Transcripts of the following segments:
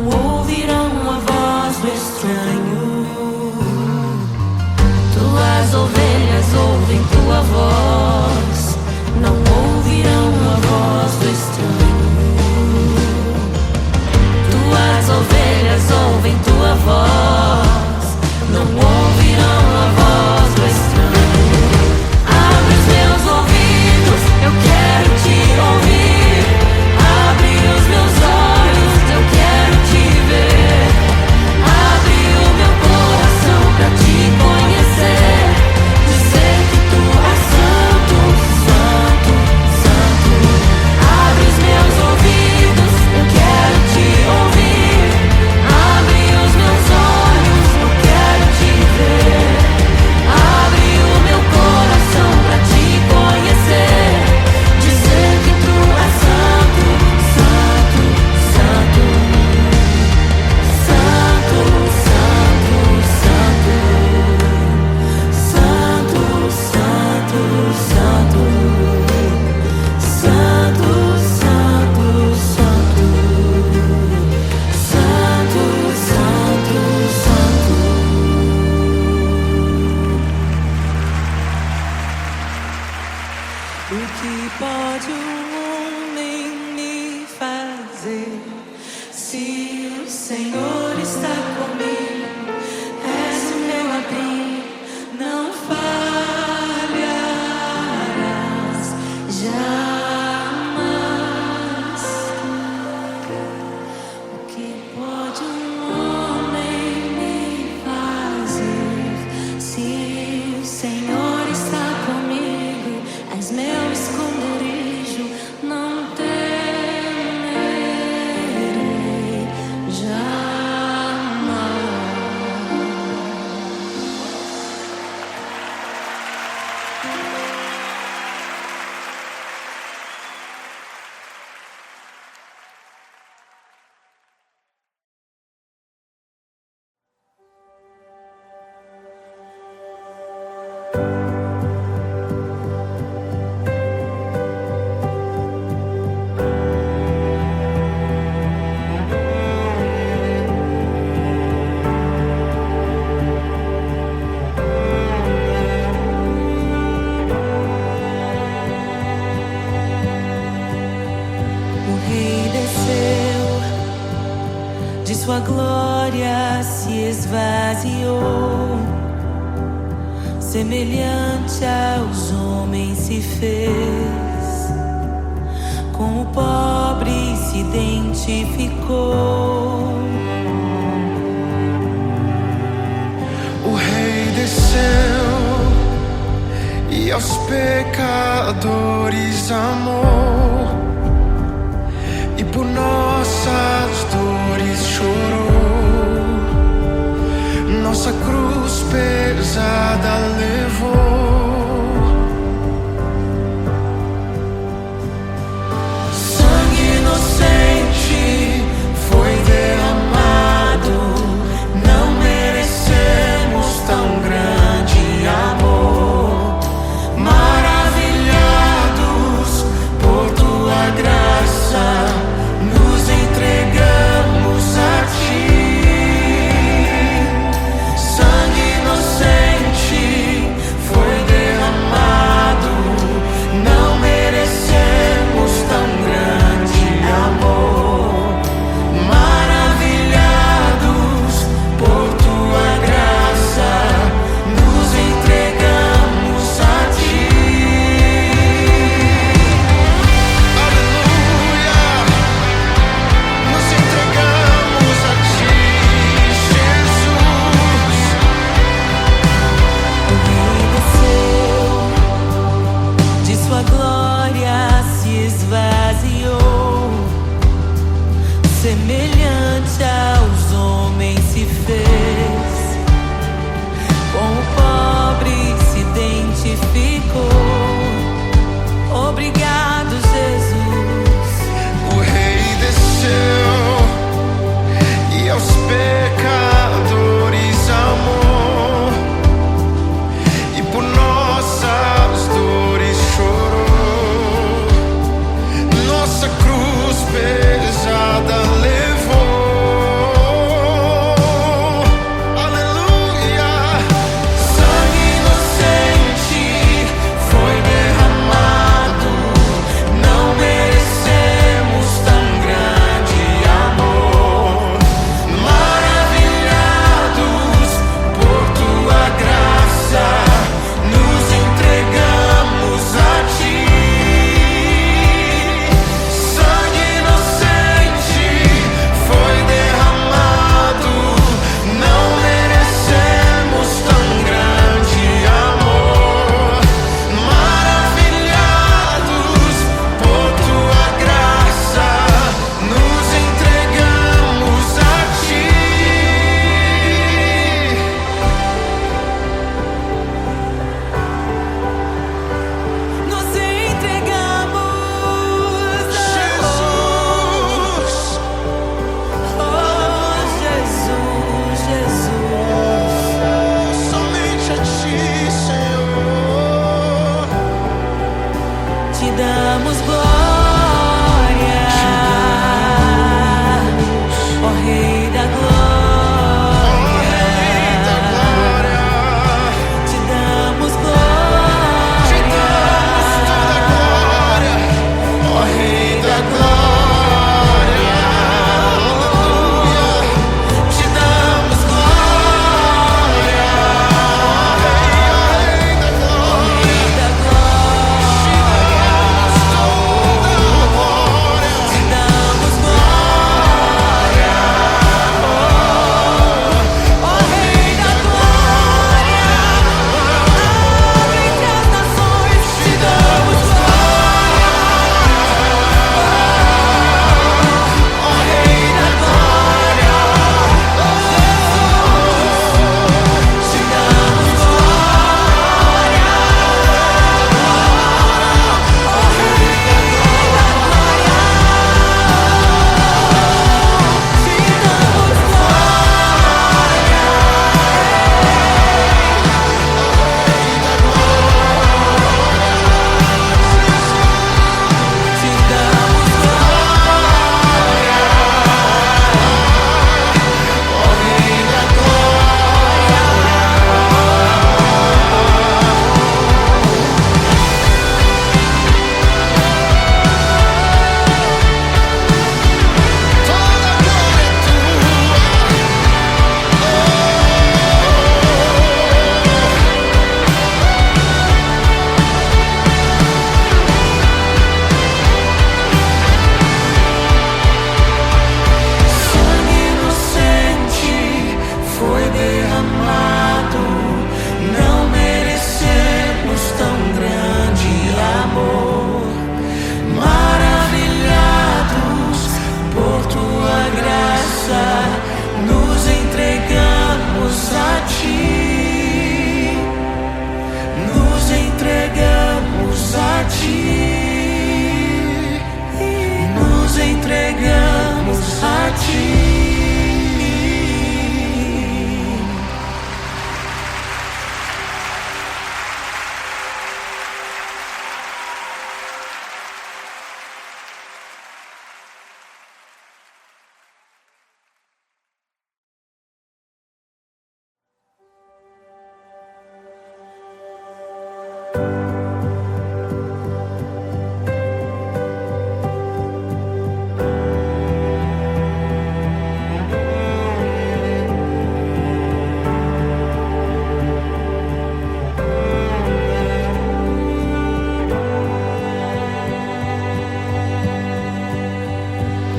não ouvirão a voz do estranho. Tuas ovelhas ouvem tua voz, não ouvirão a voz do estranho. Tuas ovelhas ouvem tua voz, não ouvirão a voz do estranho. Abre os meus ouvidos, eu quero te ouvir. Abre os meus olhos, eu quero te ver. Abre o meu coração pra te conhecer. Dizer que tu és santo, santo, santo. Abre os meus ouvidos, eu quero te ouvir. Abre os meus olhos, eu quero te ver. Abre o meu coração pra te conhecer. Dizer que tu és santo, santo, santo. Santo, santo, santo. Santo, santo, santo. Santo, santo, santo. Santo, santo, santo. O que pode um homem me fazer se o Senhor está comigo? És o meu abrigo, não falharás jamais. O que pode um homem me fazer se o Senhor está comigo? És meu esconderijo, não temerei jamais. O rei desceu, de sua glória se esvaziou, semelhante aos homens se fez, com o pobre se identificou. O rei desceu e aos pecadores amou, e por nossas dores chorou, nossa cruz pesada levou. Sangue inocente foi derramado, não merecemos tão grande amor. Maravilhados por tua graça, nos entregamos a ti. Sangue inocente foi derramado, não merecemos tão grande amor. Maravilhados por tua graça, nos entregamos a ti. Aleluia, nos entregamos a ti, Jesus. O rei desceu, de sua glória se esvaziou, semelhante aos homens se fez, com o pobre se identificou. Obrigado, Jesus. O rei desceu e aos pecadores amou, e por nossas dores chorou, nossa cruz pesada levou. da glória, da glória, te damos glória, te damos toda a glória, ó Rei da glória, aleluia, te damos glória, ó Rei da glória, da glória, te damos toda a glória, te damos glória, ó Rei da glória, entre as nações te damos glória, ó Rei da glória, Jesus, te damos glória, ó Rei da glória, te damos te damos ó Rei da glória, toda a glória é tua. sangue inocente foi derramado. Não merecemos tão grande amor. Maravilhados por tua graça, nos entregamos a ti. Nos entregamos a ti. Nos entregamos a ti.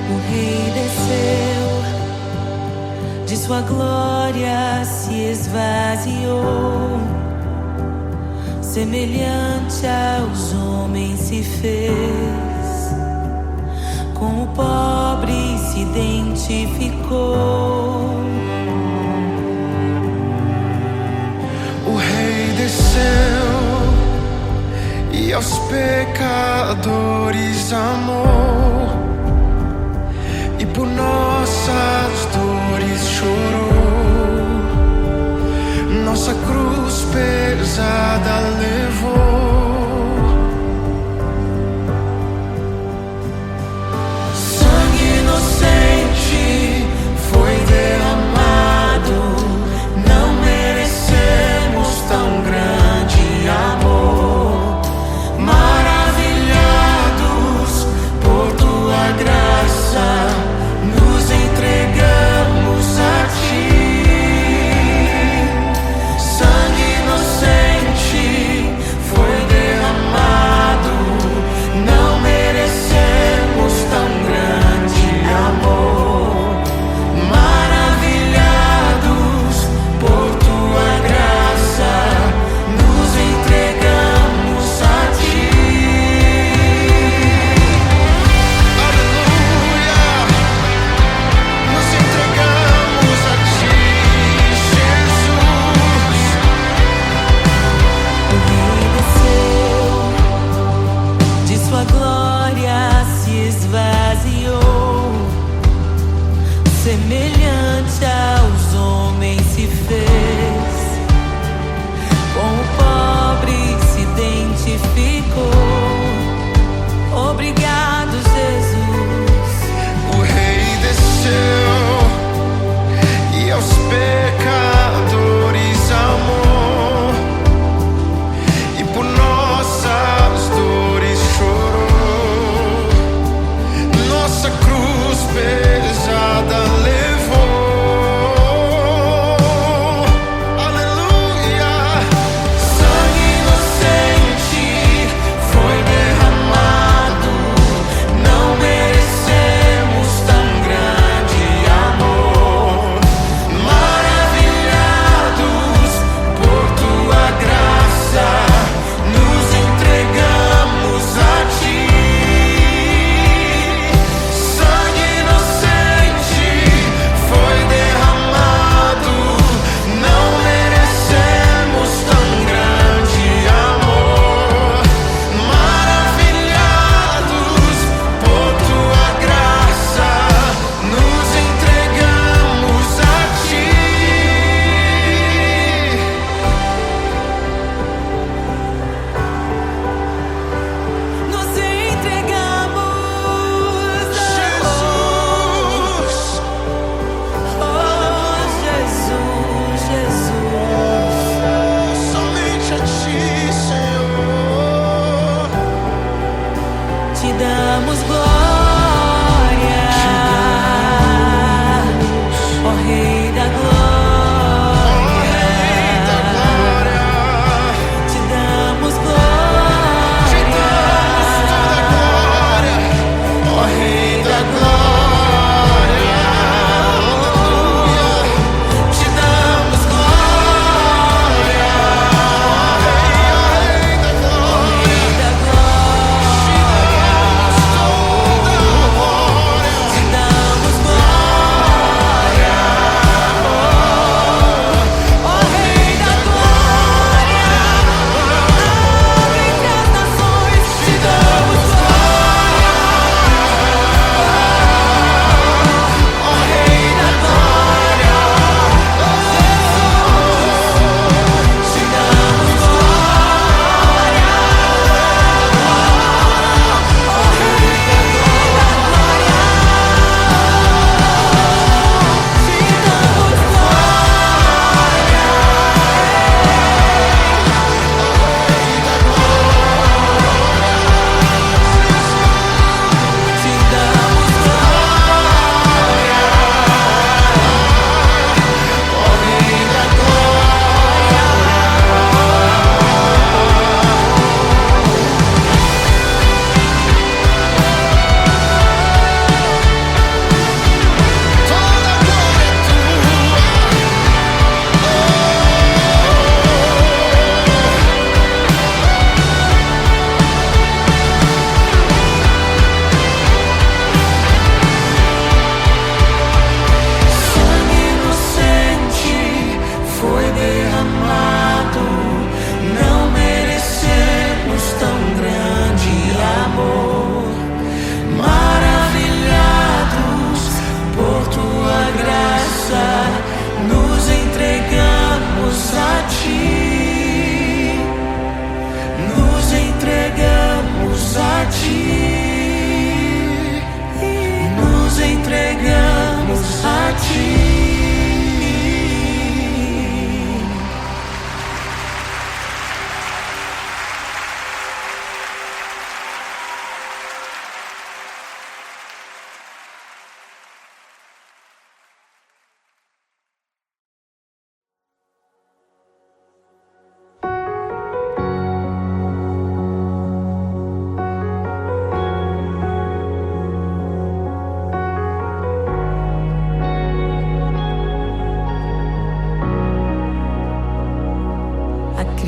O Rei desceu, de sua glória se esvaziou, semelhante aos homens se fez, com o pobre se identificou. O Rei desceu e aos pecadores amou, e por nossas dores chorou, nossa cruz pesada levou. Sangue inocente foi derramado. Não merecemos tão grande amor. Maravilhados por tua graça, nos entregamos a ti. Sangue inocente foi derramado. Não merecemos tão grande amor. Maravilhados por tua graça, nos entregamos a ti. Aleluia, nos entregamos a ti, Jesus. O Rei desceu, de sua glória se esvaziou, semelhante aos homens se fez, com o pobre se identificou. Obrigado, Jesus. O Rei desceu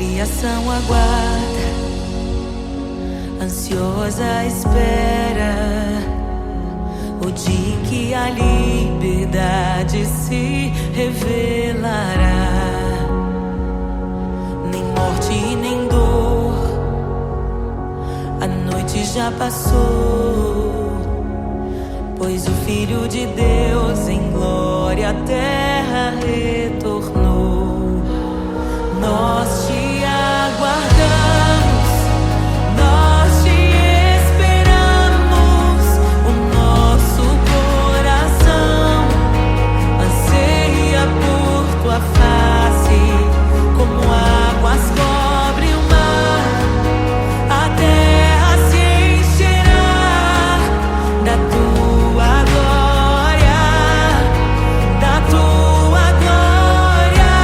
criação aguarda, ansiosa espera o dia em que a liberdade se revelará. Nem morte nem dor, a noite já passou, pois o Filho de Deus em glória à terra retornou. Nós te aguardamos, nós te esperamos. O nosso coração anseia por tua face, como águas cobrem o mar. A terra se encherá da tua glória, da tua glória.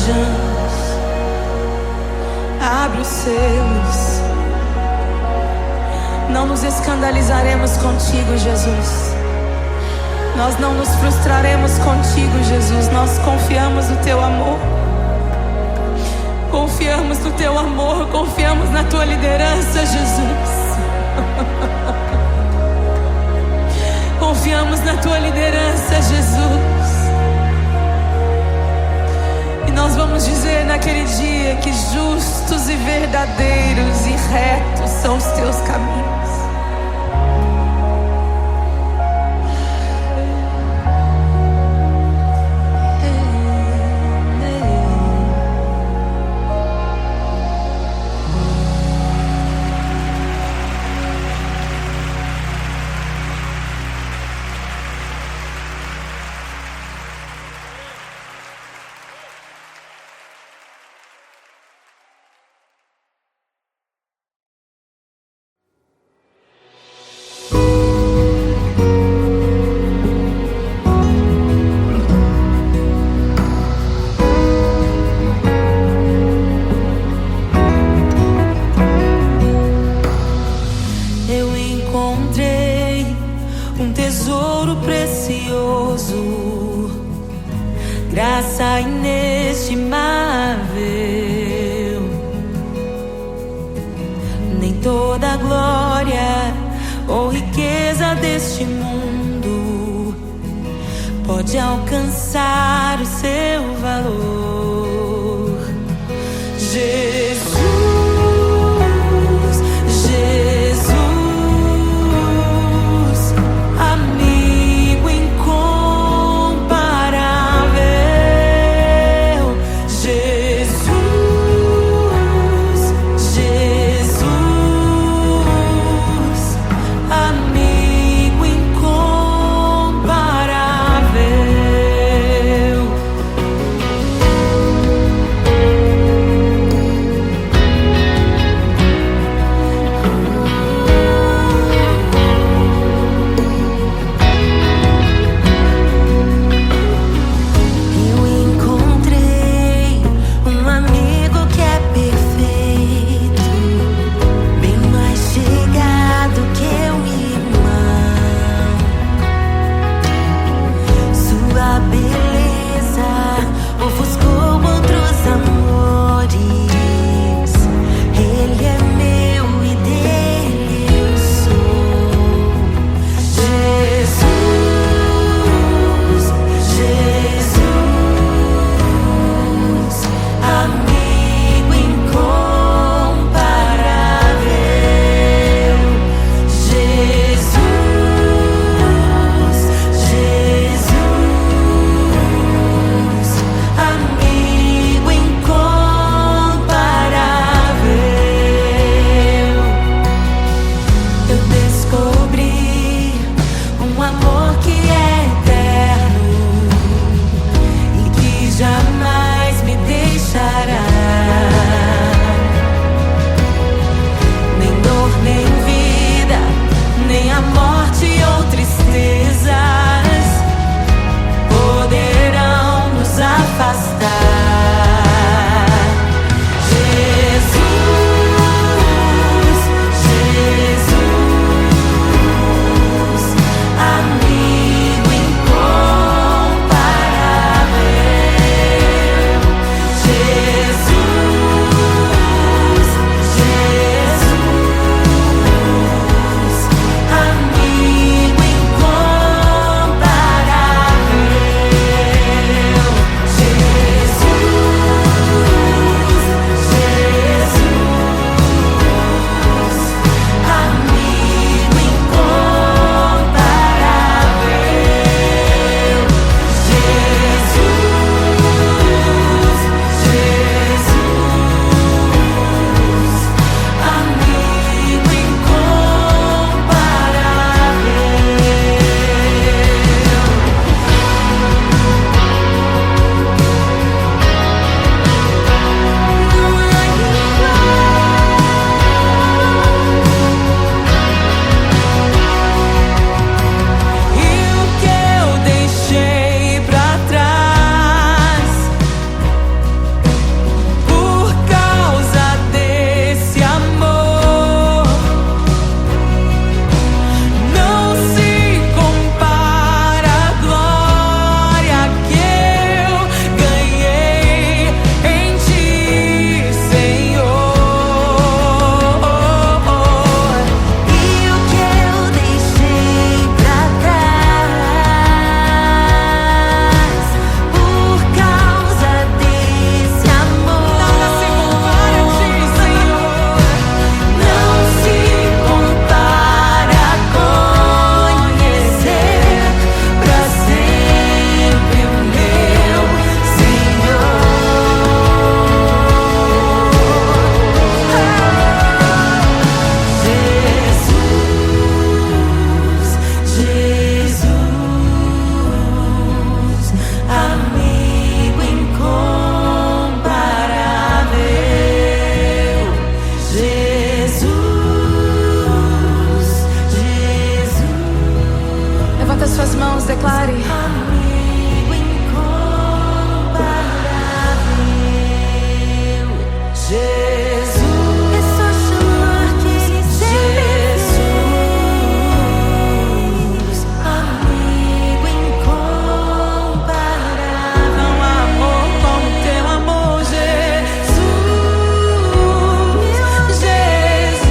margens, abre os selos. Não nos escandalizaremos contigo, Jesus. Nós não nos frustraremos contigo, Jesus. Nós confiamos no teu amor. Confiamos no teu amor, confiamos na tua liderança, Jesus. Confiamos na tua liderança, Jesus. E nós vamos dizer naquele dia que justos e verdadeiros e retos são os teus caminhos. Graça inestimável, nem toda a glória ou riqueza deste mundo pode alcançar o seu valor. Jesus, Jesus, amigo incomparável. Jesus, Jesus, amigo incomparável. as suas mãos, declare. Amigo incomparável, Jesus. É só chamar que Ele Jesus. Amigo incomparável. Não há amor como teu amor, Jesus. Jesus.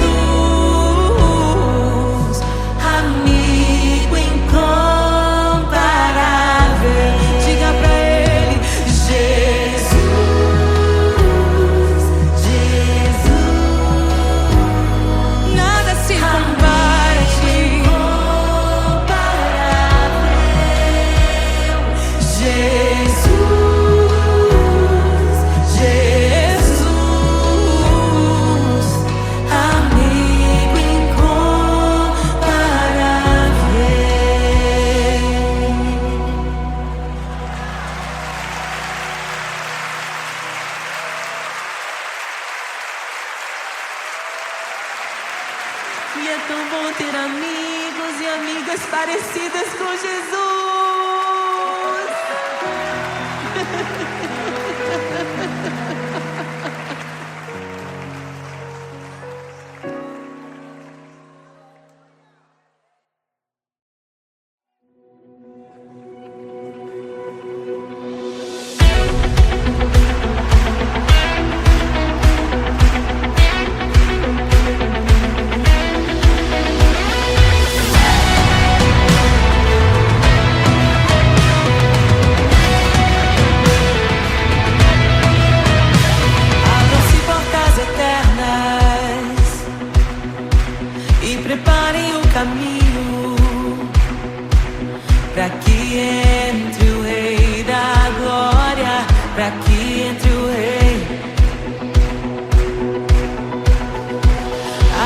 Amigo incomparável. Diga pra Ele, Jesus. Jesus. Nada se compara a ti. Jesus, Jesus, amigo incomparável. E é tão bom ter amigos e amigas parecidas com Jesus. Abram-se portas eternas e preparem o caminho para que entre o Rei da Glória, para que entre o Rei.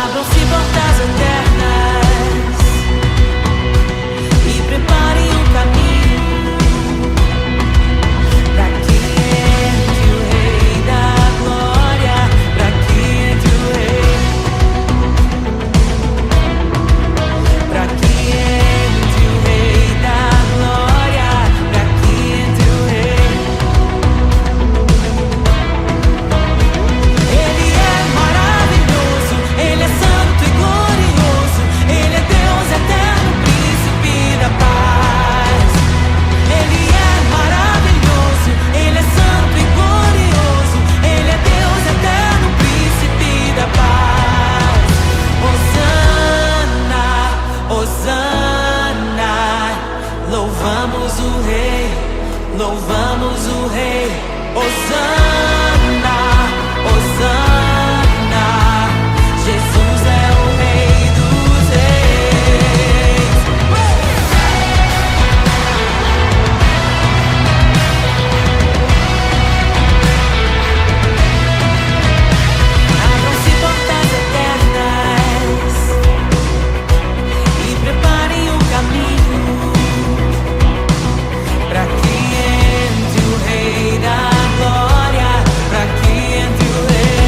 Abram-se portas eternas e preparem o caminho pra que entre o Rei da Glória, pra que entre o Rei, pra que entre o Rei da Glória, pra que entre o Rei. Ele é maravilhoso, Ele é santo e glorioso, Ele é Deus eterno, príncipe da paz. Ele é maravilhoso, Ele é santo e glorioso, Ele é Deus eterno, príncipe da paz. Hosana, Hosana, louvamos o Rei, louvamos o Rei. Hosana, Hosana, Jesus é o Rei dos Reis. Abram-se portas eternas e preparem o caminho pra que entre o Rei da Glória, pra que entre o Rei.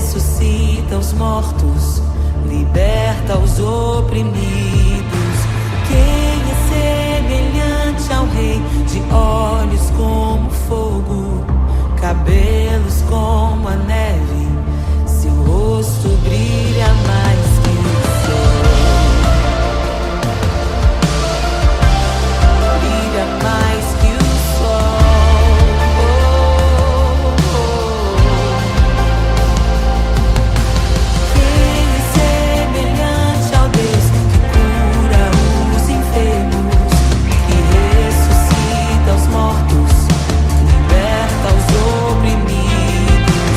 ressuscita os mortos, liberta os oprimidos. Quem é semelhante ao Rei, de olhos como fogo, cabelos como a neve, seu rosto brilha mais que o sol. Brilha mais que o sol. Quem é semelhante ao Deus que cura os enfermos, que ressuscita os mortos, liberta os oprimidos?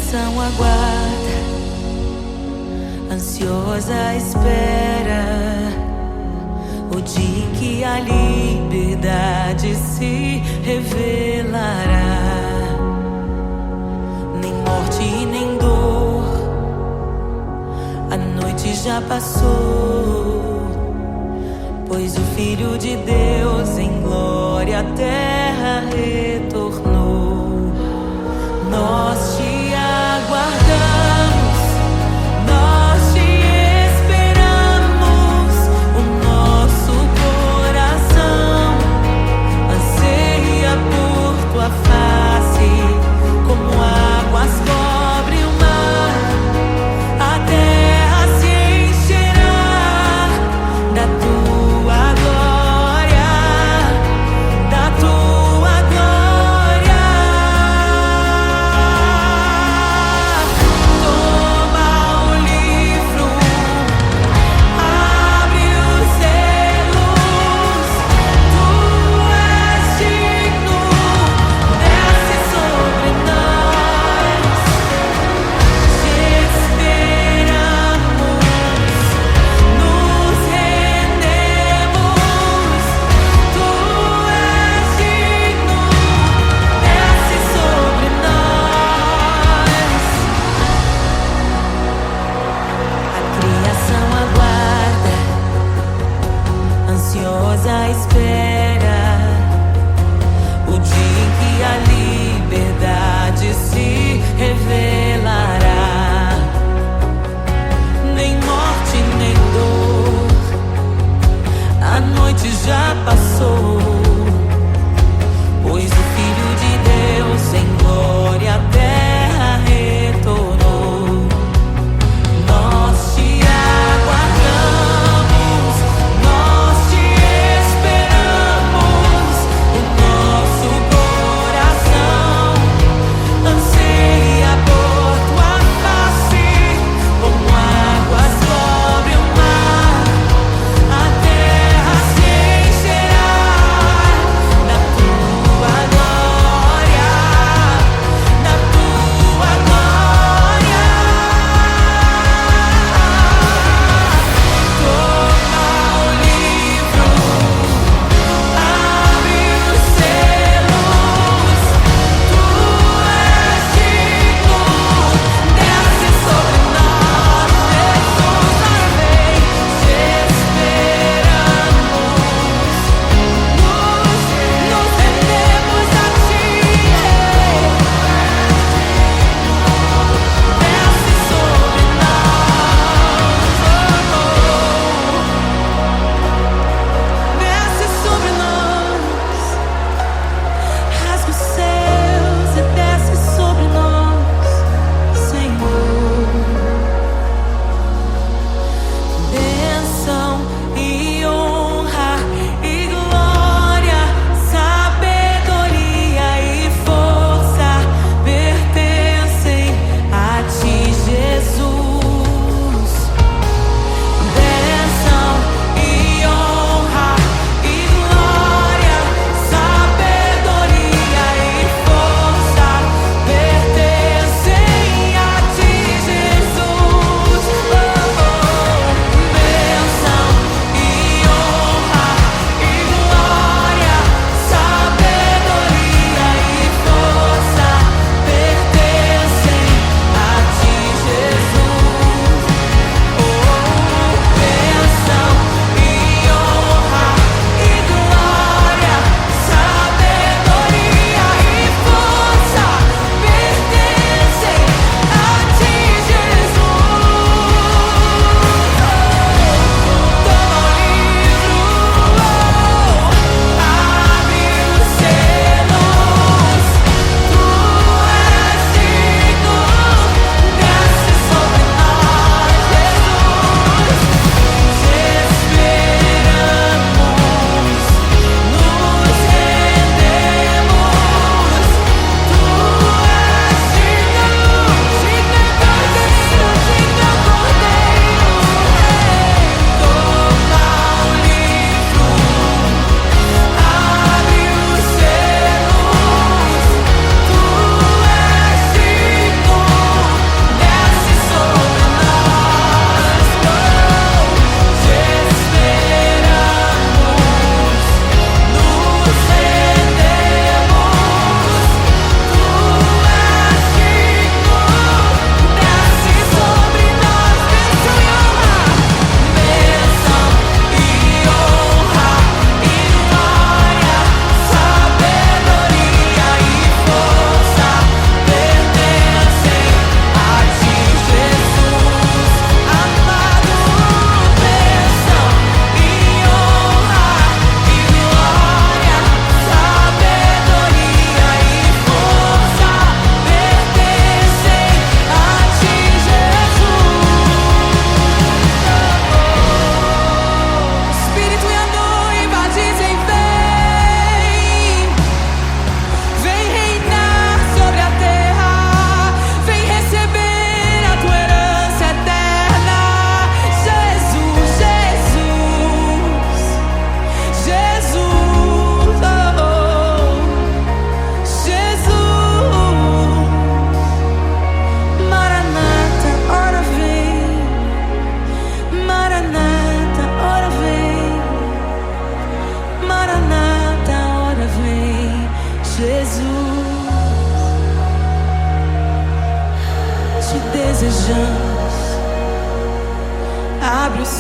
criação aguarda, ansiosa espera o dia em que a liberdade se revelará. Nem morte e nem dor, a noite já passou, pois o Filho de Deus em glória à terra retornou. Nós te aguardamos, nós te esperamos. O nosso coração anseia por tua face, como águas cobrem o mar. A terra se encherá da tua glória, da tua glória. Toma o livro, abre os selos. Tu és digno, desce sobre nós. Te esperamos, nos rendemos. Tu és digno, desce sobre nós. A criação aguarda, ansiosa espera o dia em que a liberdade se revelará. Nem morte, nem dor, a noite já passou, pois o Filho de Deus em glória à terra retornou. Nós te aguardamos, nós te esperamos. O nosso coração anseia por tua face, como águas cobrem o mar. A terra se encherá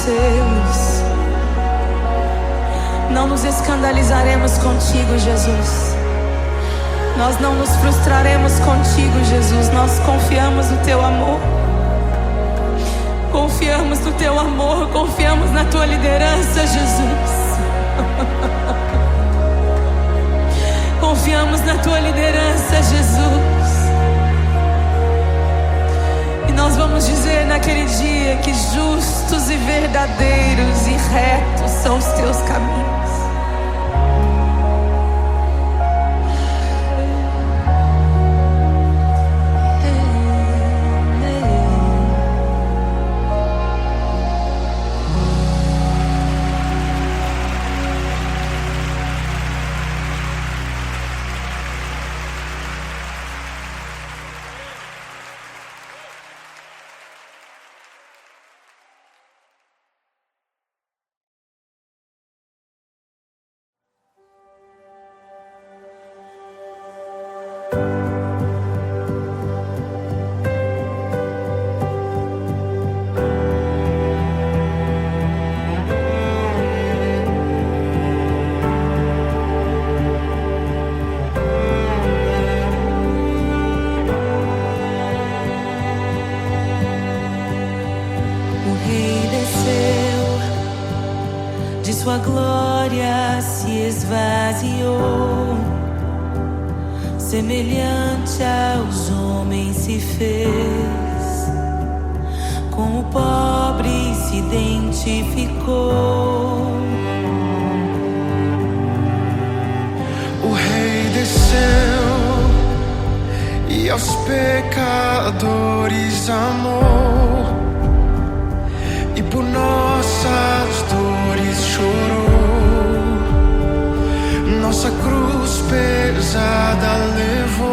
obedecê-los. Não nos escandalizaremos contigo, Jesus. Nós não nos frustraremos contigo, Jesus. Nós confiamos no teu amor. Confiamos no teu amor, confiamos na tua liderança, Jesus. Confiamos na tua liderança, Jesus. E nós vamos dizer naquele dia que justos e verdadeiros e retos são os teus caminhos. Sua glória se esvaziou, semelhante aos homens se fez, com o pobre se identificou. O Rei desceu e aos pecadores amou, e por nossas dores chorou, nossa cruz pesada levou.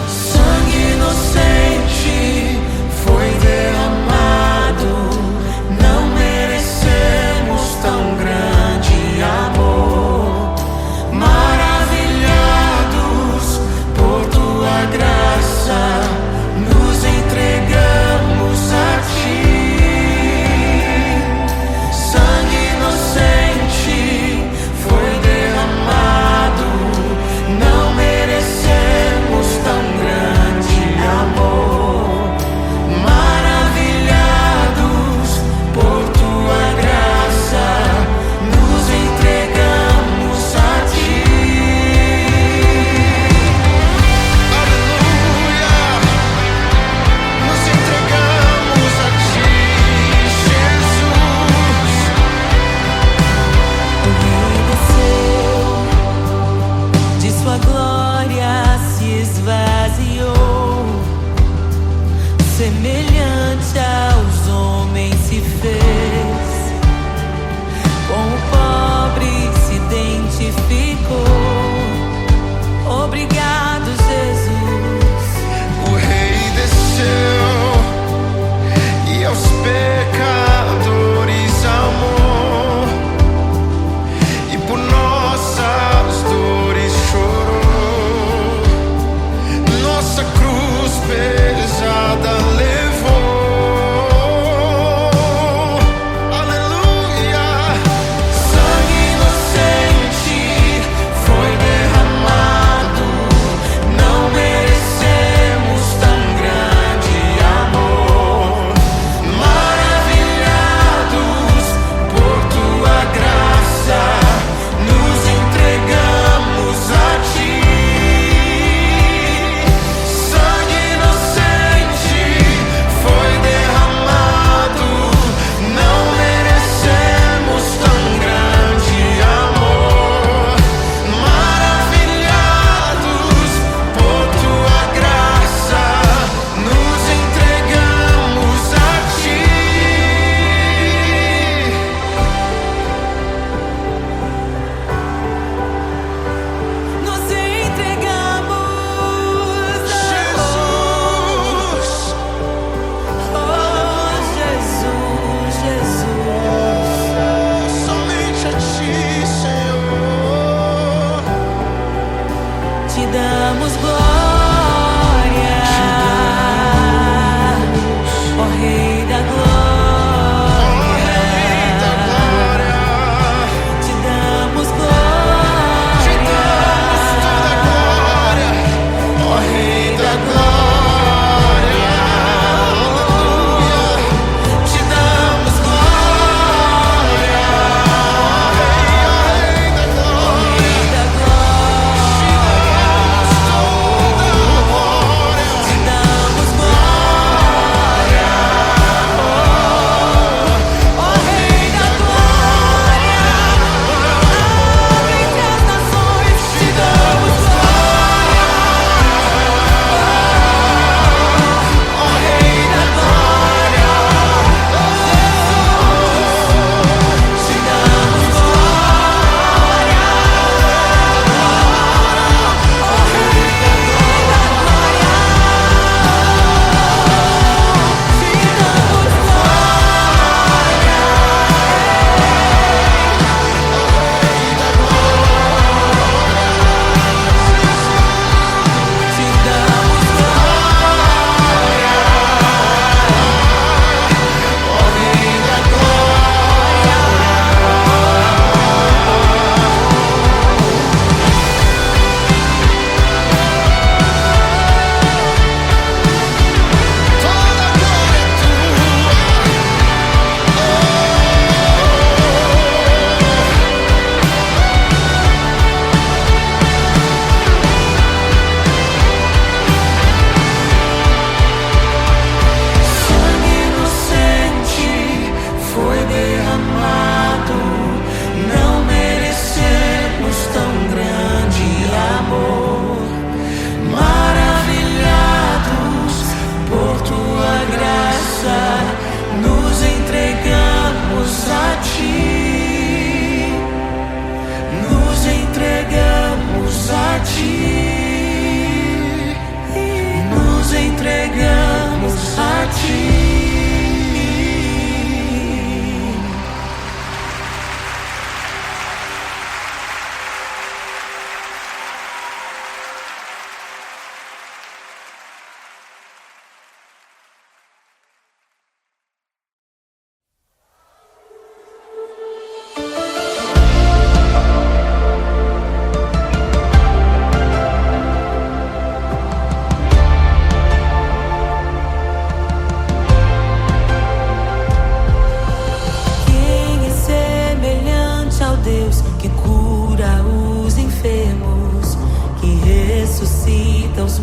Sangue inocente foi derramado, não merecemos tão grande amor. Maravilhados por tua graça, nos entregamos.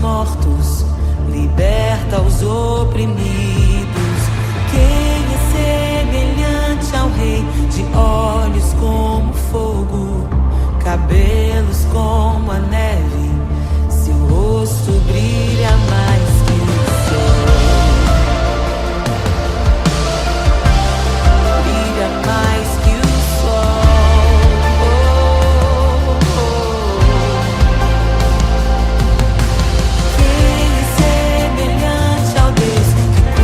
mortos, liberta os oprimidos. Quem é semelhante ao Rei, de olhos como fogo, cabelos como a neve, seu rosto brilha mais que o sol. Brilha mais que o sol. Quem é semelhante ao Deus que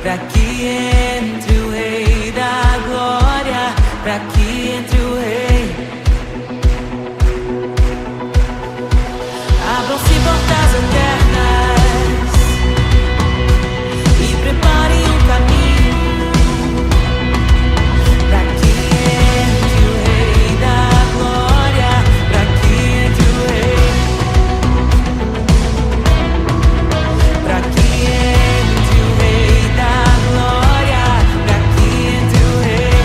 pra que entre o Rei da Glória, pra que entre o Rei. Abram-se portas eternas e preparem um caminho pra que entre o Rei da Glória, pra que entre o Rei, pra que entre o Rei da Glória, pra que entre o Rei.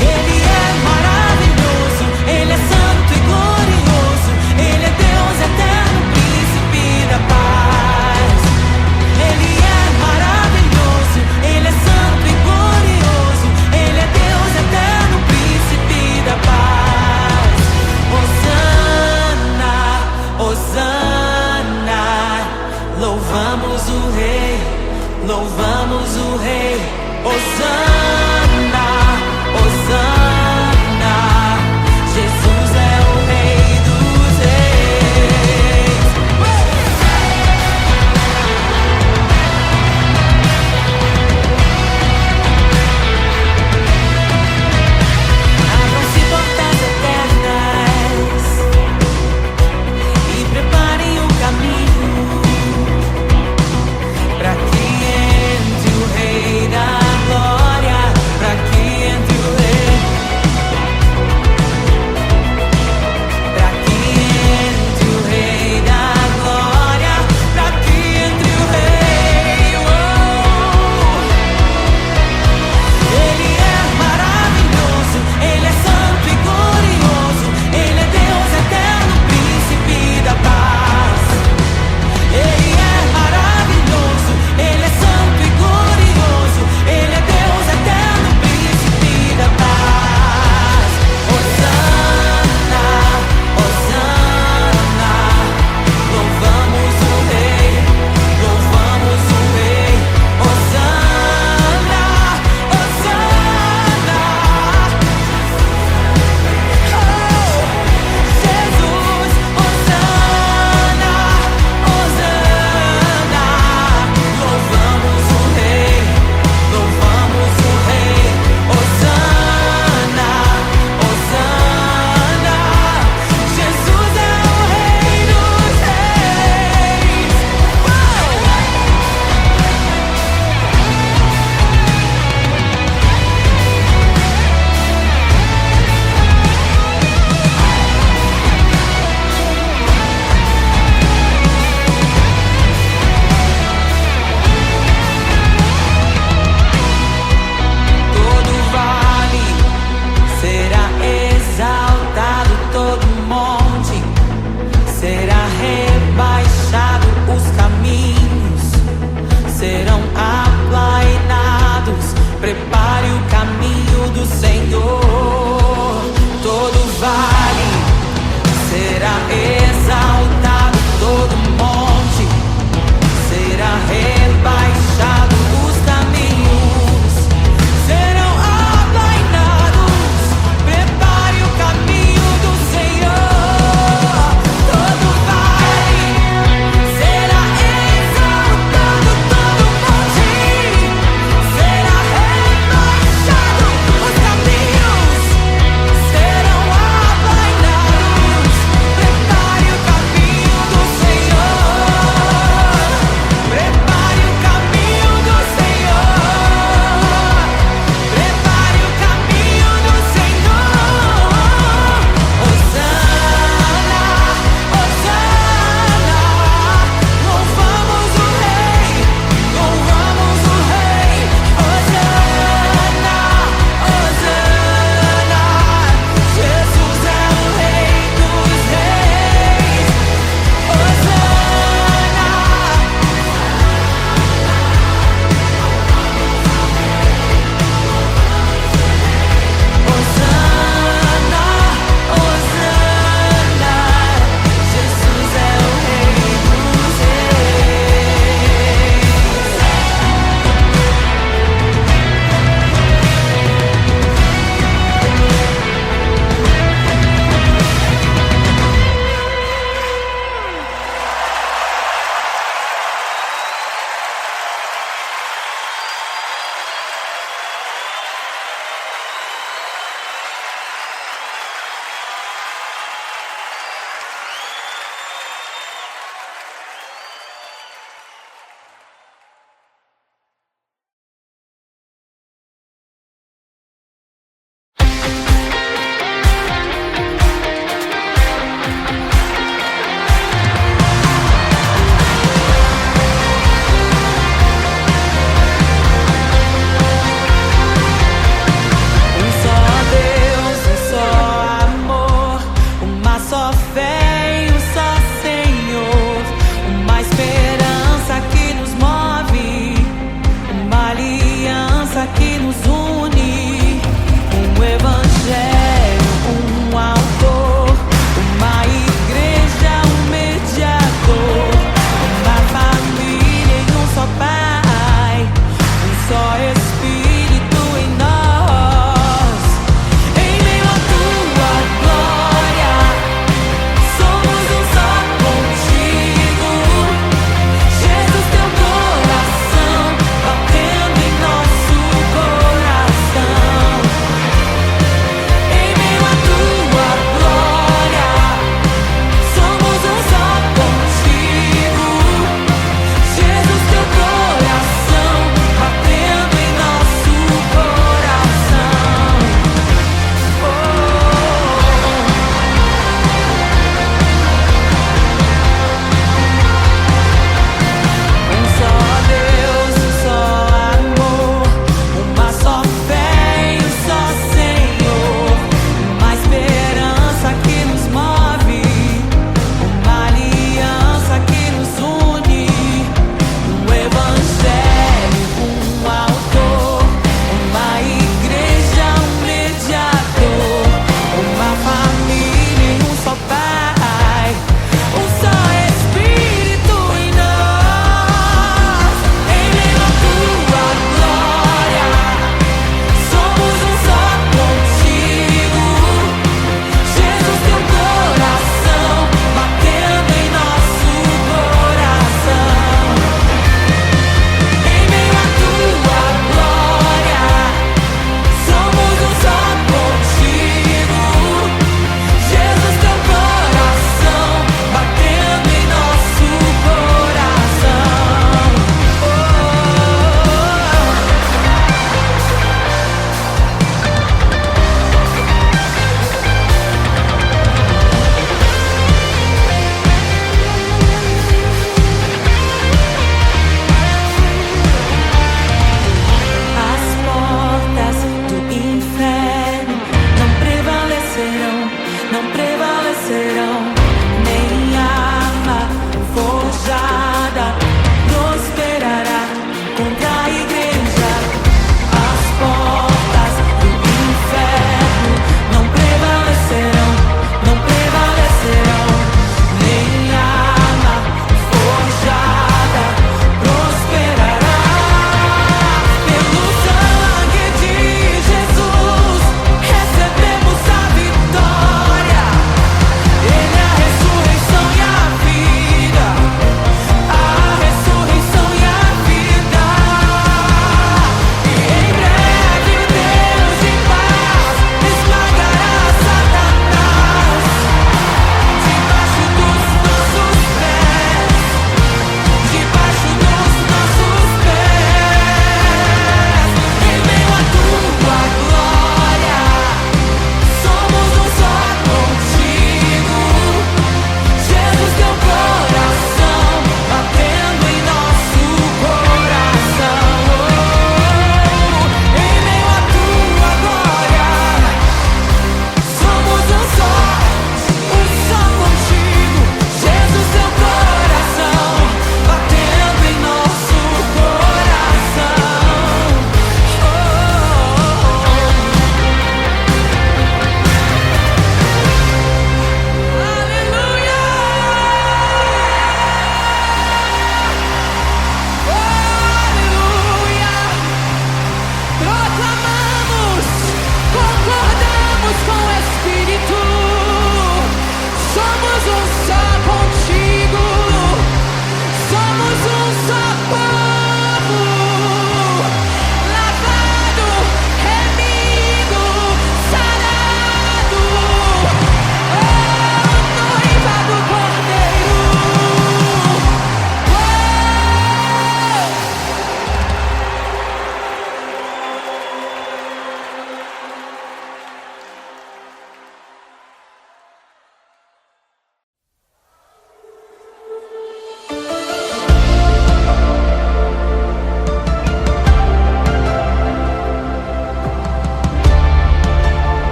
Ele é maravilhoso, Ele é santo e glorioso, Ele é Deus eterno, príncipe da paz. Ele é maravilhoso, Ele é santo e glorioso, Ele é Deus eterno, príncipe da paz. Hosana, Hosana, louvamos o Rei, louvamos o Rei. Hosana, Hosana, Jesus é o Rei dos Reis. Abram-se portas eternas e preparem o caminho pra que entre o Rei da Glória,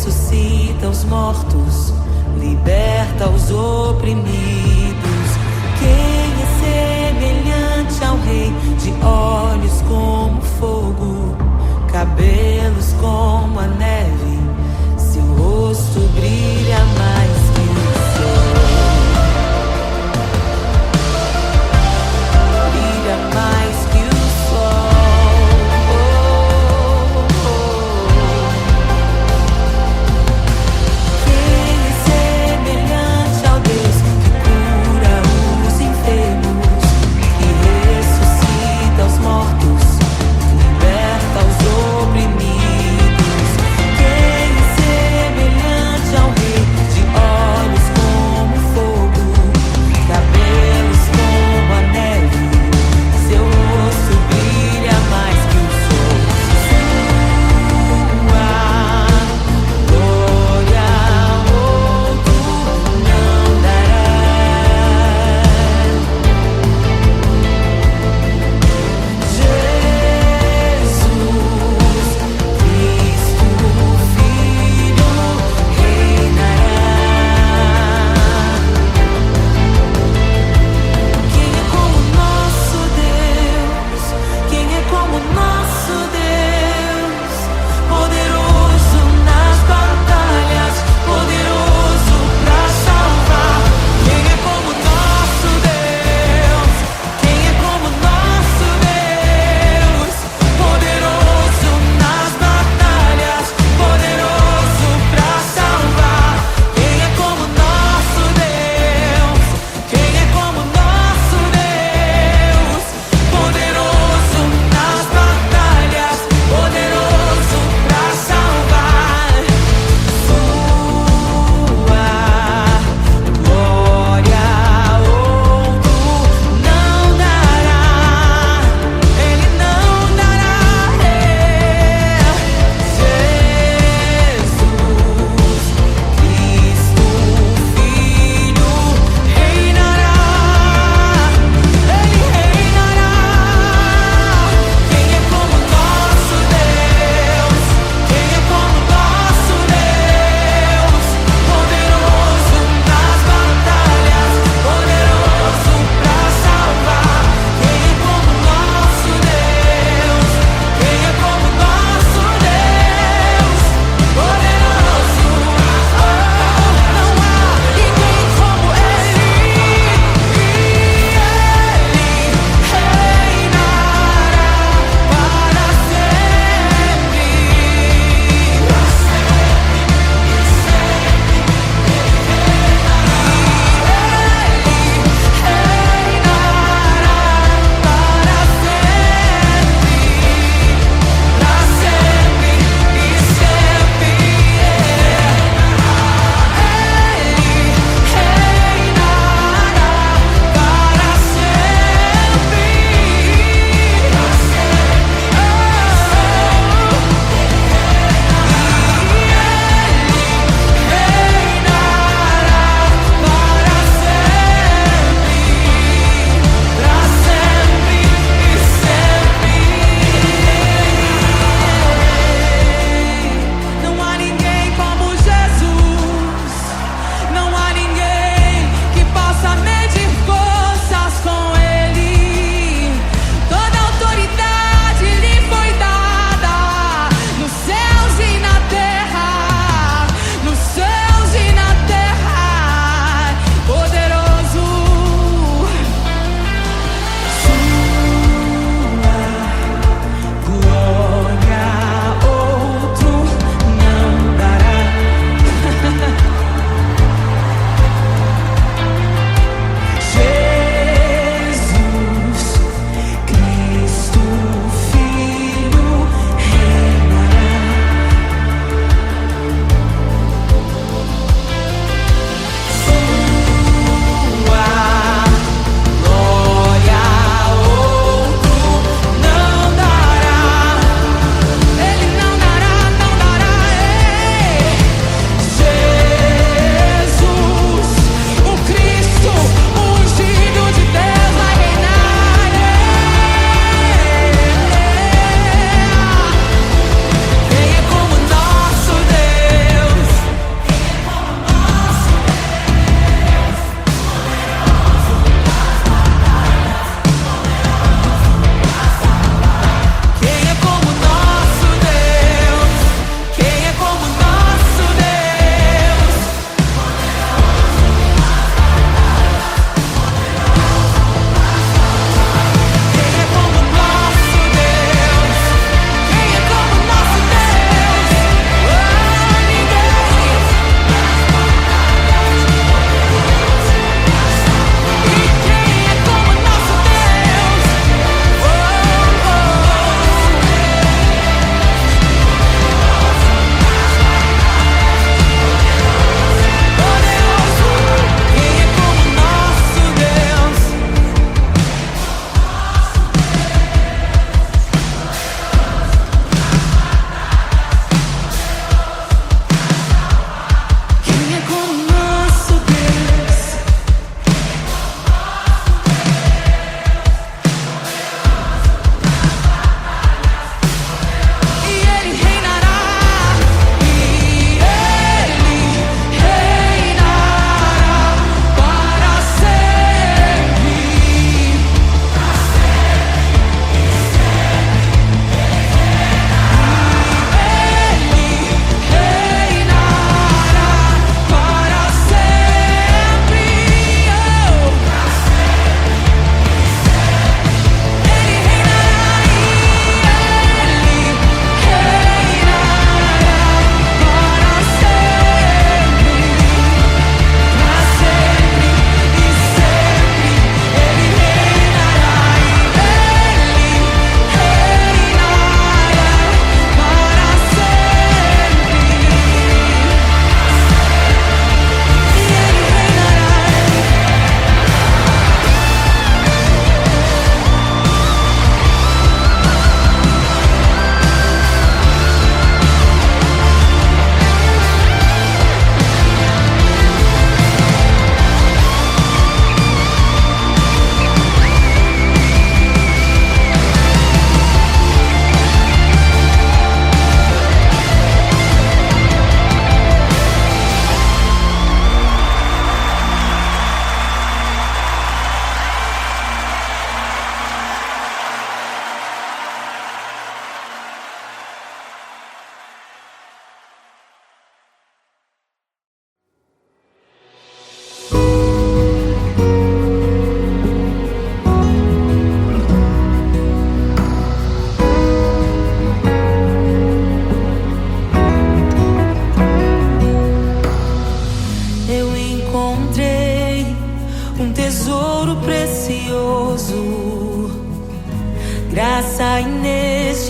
ressuscita os mortos, liberta os oprimidos. Quem é semelhante ao Rei, de olhos como fogo, cabelos como a neve, seu rosto brilha mais que o sol. Brilha mais que o sol. Quem é semelhante ao Deus que cura os enfermos, que ressuscita os mortos,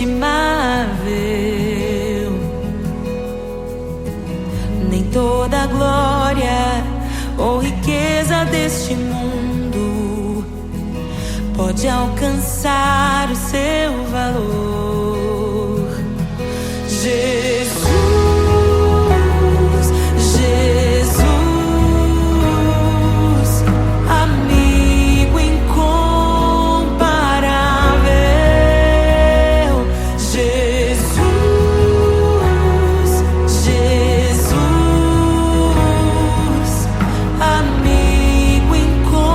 inestimável. Nem toda a glória ou riqueza deste mundo pode alcançar o seu valor. Jesus, Jesus, amigo incomparável. Jesus, Jesus, amigo incomparável.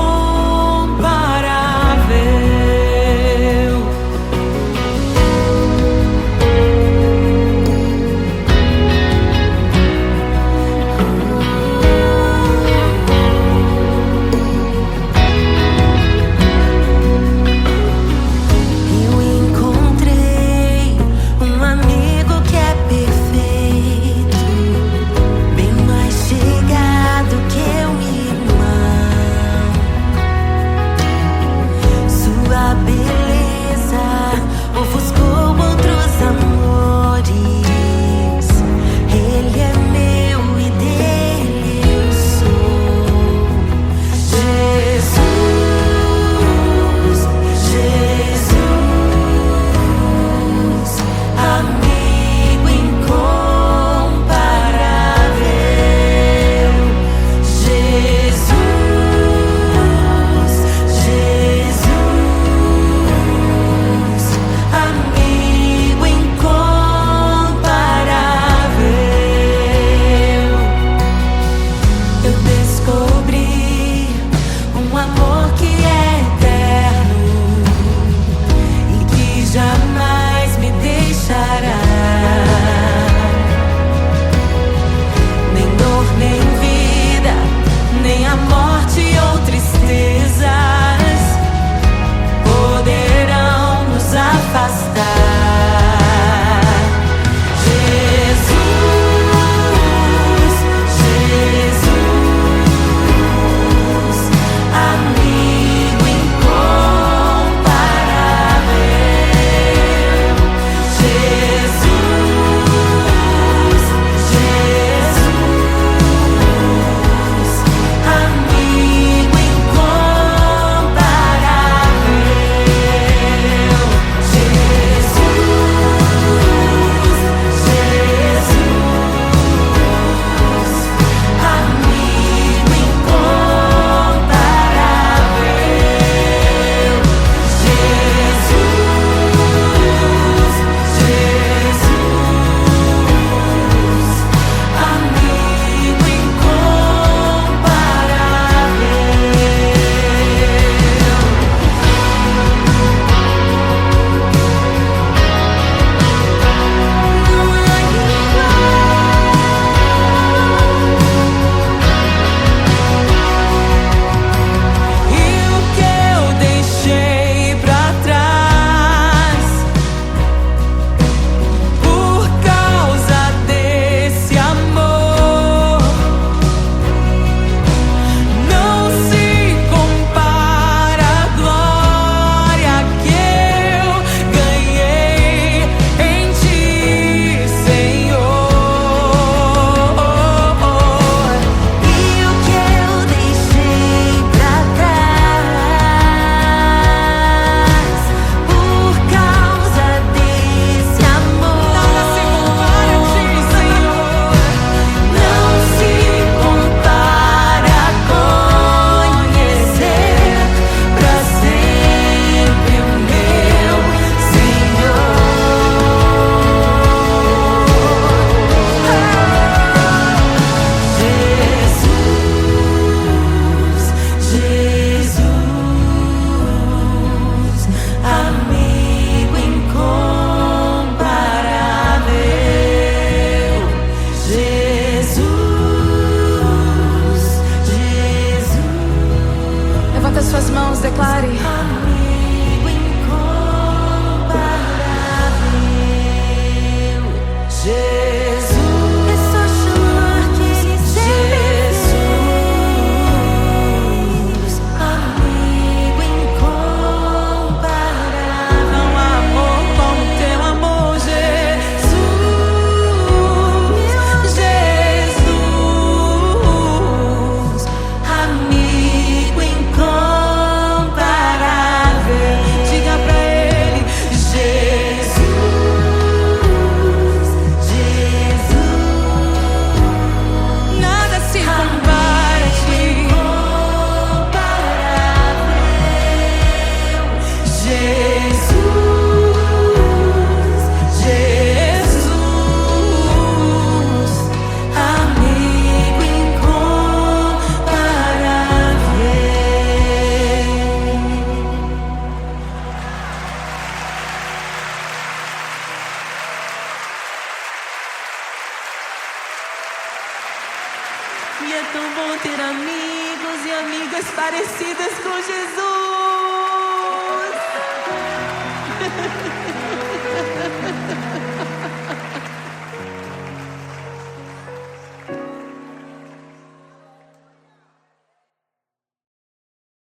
ter amigos e amigas parecidas com Jesus.